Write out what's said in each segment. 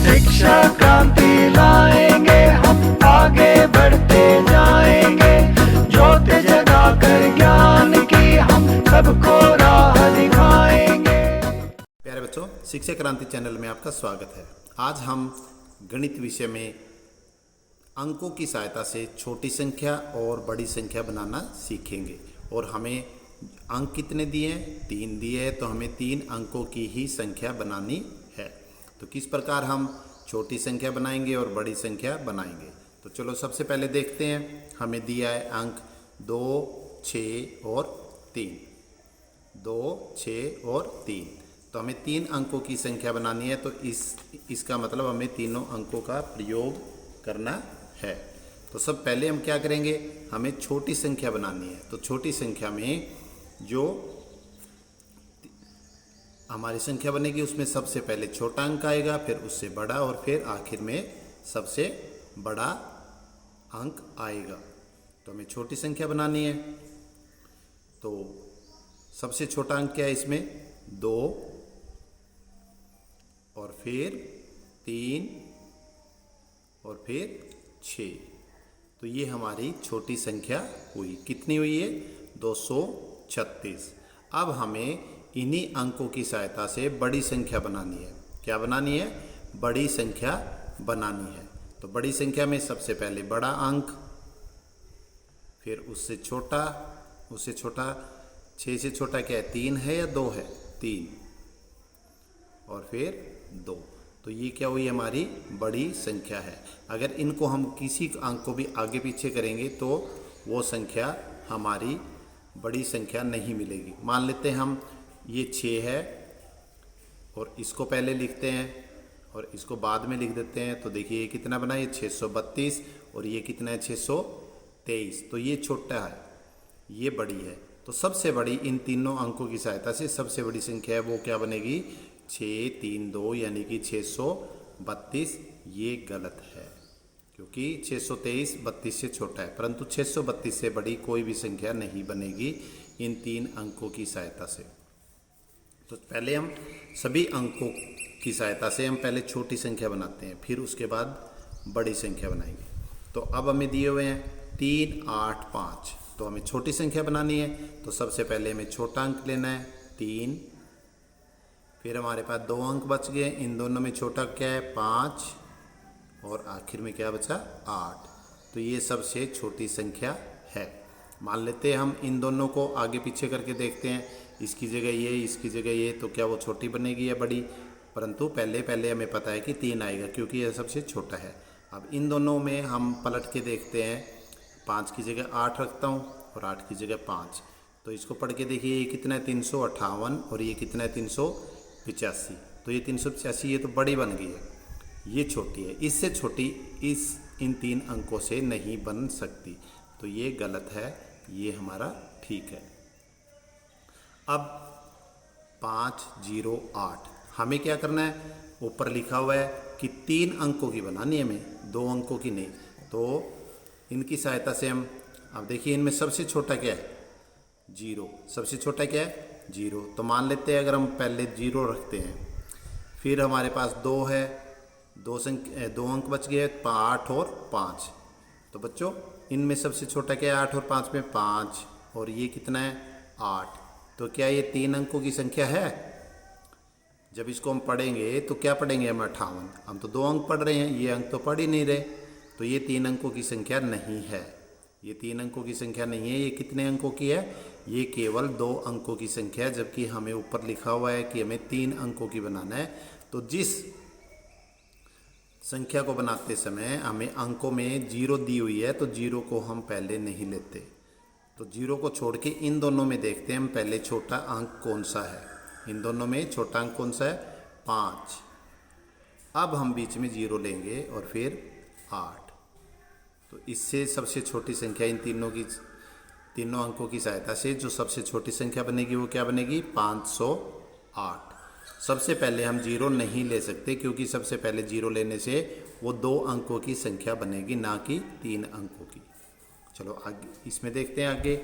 शिक्षा क्रांति लाएंगे, हम आगे बढ़ते जाएंगे। ज्योति जगाकर ज्ञान की हम सबको राह दिखाएंगे। प्यारे बच्चों, शिक्षा क्रांति चैनल में आपका स्वागत है। आज हम गणित विषय में अंकों की सहायता से छोटी संख्या और बड़ी संख्या बनाना सीखेंगे। और हमें अंक कितने दिए हैं? 3 दिए हैं, तो हमें 3 अंकों की ही संख्या बनानी है। तो किस प्रकार हम छोटी संख्या बनाएंगे और बड़ी संख्या बनाएंगे, तो चलो सबसे पहले देखते हैं। हमें दिया है अंक 2, 6 और 3। 2, 6 और 3, तो हमें 3 अंकों की संख्या बनानी है। तो इसका मतलब हमें तीनों अंकों का प्रयोग करना है। तो सब पहले हम क्या करेंगे, हमें छोटी संख्या बनानी है। तो छोटी संख्या में जो हमारी संख्या बनेगी उसमें सबसे पहले छोटा अंक आएगा, फिर उससे बड़ा, और फिर आखिर में सबसे बड़ा अंक आएगा। तो हमें छोटी संख्या बनानी है। तो सबसे छोटा अंक क्या है इसमें? 2, और फिर 3, और फिर 6। तो ये हमारी छोटी संख्या हुई। कितनी हुई है? 236। अब हमें इन्हीं अंकों की सहायता से बड़ी संख्या बनानी है। क्या बनानी है? बड़ी संख्या बनानी है। तो बड़ी संख्या में सबसे पहले बड़ा अंक, फिर उससे छोटा, 6 से छोटा क्या है? 3 है या 2 है? 3, और फिर 2। तो ये क्या हुई? हमारी बड़ी संख्या है। अगर इनको हम किसी अंक को भी आगे पीछे करेंगे तो वो संख्या हमारी बड़ी संख्या नहीं मिलेगी। मान लेते हैं हम ये 6 है और इसको पहले लिखते हैं और इसको बाद में लिख देते हैं। तो देखिए ये कितना बना? ये 632, और ये कितना है? 623। तो ये छोटा है, ये बड़ी है। तो सबसे बड़ी इन तीनों अंकों की सहायता से सबसे बड़ी संख्या है वो क्या बनेगी? 632, यानी कि 632। ये गलत है क्योंकि 623 32 से छोटा है, परंतु 632 से बड़ी कोई भी संख्या नहीं बनेगी इन 3 अंकों की सहायता से। तो पहले हम सभी अंकों की सहायता से हम पहले छोटी संख्या बनाते हैं, फिर उसके बाद बड़ी संख्या बनाएंगे। तो अब हमें दिए हुए हैं 3, 8, 5। तो हमें छोटी संख्या बनानी है। तो सबसे पहले हमें छोटा अंक लेना है 3, फिर हमारे पास 2 अंक बच गए। इन दोनों में छोटा क्या है? 5, और आखिर में क्या बचा? 8। तो ये सबसे छोटी संख्या है। मान लेते हैं हम इन दोनों को आगे पीछे करके देखते हैं, इसकी जगह ये, इसकी जगह ये, तो क्या वो छोटी बनेगी या बड़ी? परंतु पहले हमें पता है कि 3 आएगा क्योंकि यह सबसे छोटा है। अब इन दोनों में हम पलट के देखते हैं। 5 की जगह 8 रखता हूँ और 8 की जगह 5। तो इसको पढ़ के देखिए, ये कितना है? 358, और ये कितना है? 385। तो ये 385 ये तो बड़ी बन गई है, ये छोटी है। इससे छोटी इन 3 अंकों से नहीं बन सकती। तो ये गलत है, ये हमारा ठीक है। अब 508 हमें क्या करना है? ऊपर लिखा हुआ है कि 3 अंकों की बनानी है हमें, 2 अंकों की नहीं। तो इनकी सहायता से हम, अब देखिए इनमें सबसे छोटा क्या है? 0। सबसे छोटा क्या है? 0। तो मान लेते हैं अगर हम पहले 0 रखते हैं, फिर हमारे पास 2 है, 2 अंक बच गए, 8 और 5। तो बच्चों इनमें सबसे छोटा क्या है? 8 और 5 में 5, और ये कितना है? 8। तो क्या ये 3 अंकों की संख्या है? जब इसको हम पढ़ेंगे तो क्या पढ़ेंगे हम? 58। हम तो 2 अंक पढ़ रहे हैं, ये अंक तो पढ़ ही नहीं रहे। तो ये 3 अंकों की संख्या नहीं है। ये 3 अंकों की संख्या नहीं है। ये कितने अंकों की है? ये केवल 2 अंकों की संख्या है, जबकि हमें ऊपर लिखा हुआ है कि हमें 3 अंकों की बनाना है। तो जिस संख्या को बनाते समय हमें अंकों में 0 दी हुई है, तो 0 को हम पहले नहीं लेते। तो 0 को छोड़ के इन दोनों में देखते हैं हम पहले छोटा अंक कौन सा है। इन दोनों में छोटा अंक कौन सा है? 5। अब हम बीच में 0 लेंगे और फिर 8। तो इससे सबसे छोटी संख्या इन तीनों अंकों की सहायता से जो सबसे छोटी संख्या बनेगी वो क्या बनेगी? 508। सबसे पहले हम 0 नहीं ले सकते क्योंकि सबसे पहले 0 लेने से वो 2 अंकों की संख्या बनेगी, ना कि 3 अंकों की। चलो आगे इसमें देखते हैं आगे।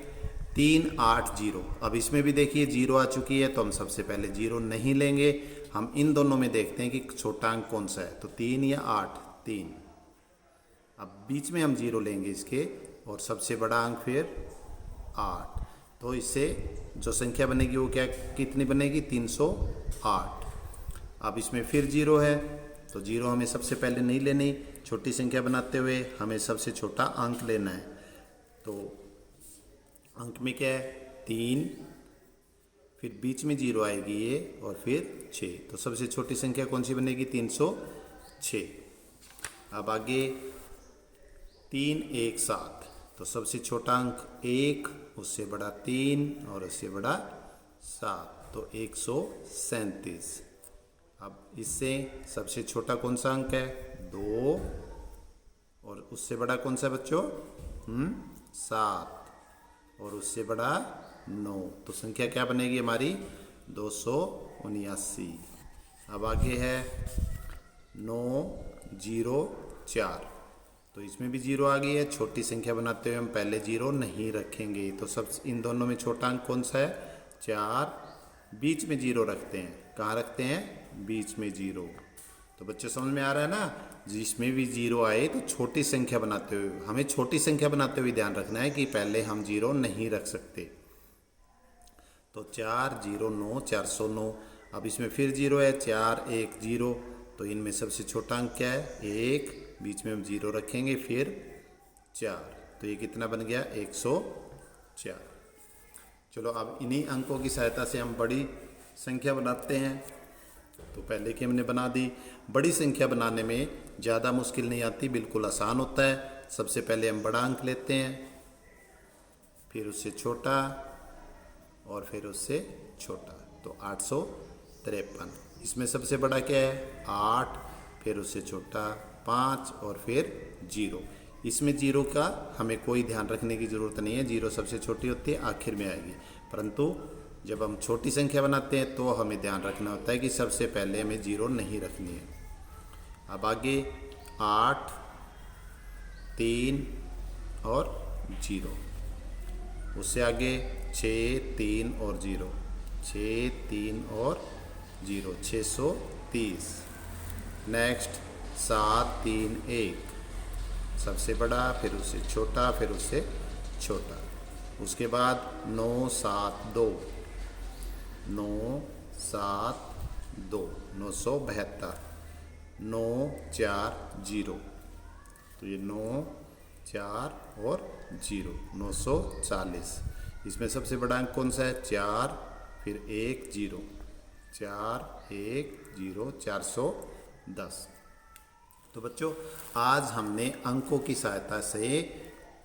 3, 8, 0। अब इसमें भी देखिए 0 आ चुकी है, तो हम सबसे पहले 0 नहीं लेंगे। हम इन दोनों में देखते हैं कि छोटा अंक कौन सा है। तो 3 या 8, 3। अब बीच में हम 0 लेंगे इसके, और सबसे बड़ा अंक फिर 8। तो इससे जो संख्या बनेगी वो क्या कितनी बनेगी, 308। अब इसमें फिर 0 है, तो 0 हमें सबसे पहले नहीं लेनी। छोटी संख्या बनाते हुए हमें सबसे छोटा अंक लेना है। तो अंक में क्या है, 3, फिर बीच में 0 आएगी ये, और फिर 6। तो सबसे छोटी संख्या कौन सी बनेगी, 306। अब आगे 3, 1, 7। तो सबसे छोटा अंक 1, उससे बड़ा 3, और उससे बड़ा 7, तो 137। अब इससे सबसे छोटा कौन सा अंक है, 2, और उससे बड़ा कौन सा बच्चों, 7, और उससे बड़ा 9। तो संख्या क्या बनेगी हमारी, 279। अब आगे है 904। तो इसमें भी 0 आ गई है। छोटी संख्या बनाते हुए हम पहले 0 नहीं रखेंगे। तो सब इन दोनों में छोटा अंक कौन सा है, 4। बीच में 0 रखते हैं। कहाँ रखते हैं, बीच में 0। तो बच्चे समझ में आ रहा है ना, जिसमें भी 0 आए तो छोटी संख्या बनाते हुए, हमें छोटी संख्या बनाते हुए ध्यान रखना है कि पहले हम 0 नहीं रख सकते। तो 409, 409। अब इसमें फिर 0 है, 4, 1, 0। तो इनमें सबसे छोटा अंक क्या है, 1। बीच में हम 0 रखेंगे, फिर 4। तो ये कितना बन गया, 104। चलो अब इन्हीं अंकों की सहायता से हम बड़ी संख्या बनाते हैं। तो पहले की हमने बना दी। बड़ी संख्या बनाने में ज़्यादा मुश्किल नहीं आती, बिल्कुल आसान होता है। सबसे पहले हम बड़ा अंक लेते हैं, फिर उससे छोटा, और फिर उससे छोटा। तो 853। इसमें सबसे बड़ा क्या है, 8, फिर उससे छोटा 5, और फिर 0। इसमें 0 का हमें कोई ध्यान रखने की ज़रूरत नहीं है। 0 सबसे छोटी होती है, आखिर में आएगी। परंतु जब हम छोटी संख्या बनाते हैं तो हमें ध्यान रखना होता है कि सबसे पहले हमें 0 नहीं रखनी है। अब आगे 8, 3 और 0। उससे आगे 6, 3 और 0, 6, 3 और 0, 630। नेक्स्ट 7, 3, 1। सबसे बड़ा, फिर उससे छोटा, फिर उससे छोटा। उसके बाद 9, 7, 2, 9, 7, 2, 972। 9, 4, 0। तो ये 9, 4 और 0, 940। इसमें सबसे बड़ा अंक कौन सा है, 4, फिर 1, 0, 4, 1, 0, 410। तो बच्चों आज हमने अंकों की सहायता से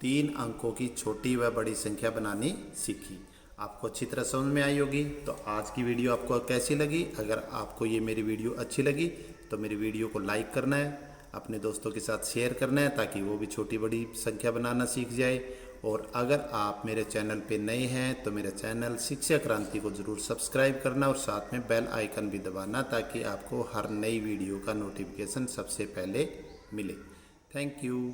3 अंकों की छोटी व बड़ी संख्या बनानी सीखी। आपको अच्छी तरह समझ में आई होगी। तो आज की वीडियो आपको कैसी लगी? अगर आपको ये मेरी वीडियो अच्छी लगी तो मेरी वीडियो को लाइक करना है, अपने दोस्तों के साथ शेयर करना है, ताकि वो भी छोटी बड़ी संख्या बनाना सीख जाए। और अगर आप मेरे चैनल पे नए हैं तो मेरे चैनल शिक्षा क्रांति को ज़रूर सब्सक्राइब करना, और साथ में बेल आइकन भी दबाना, ताकि आपको हर नई वीडियो का नोटिफिकेशन सबसे पहले मिले। Thank you.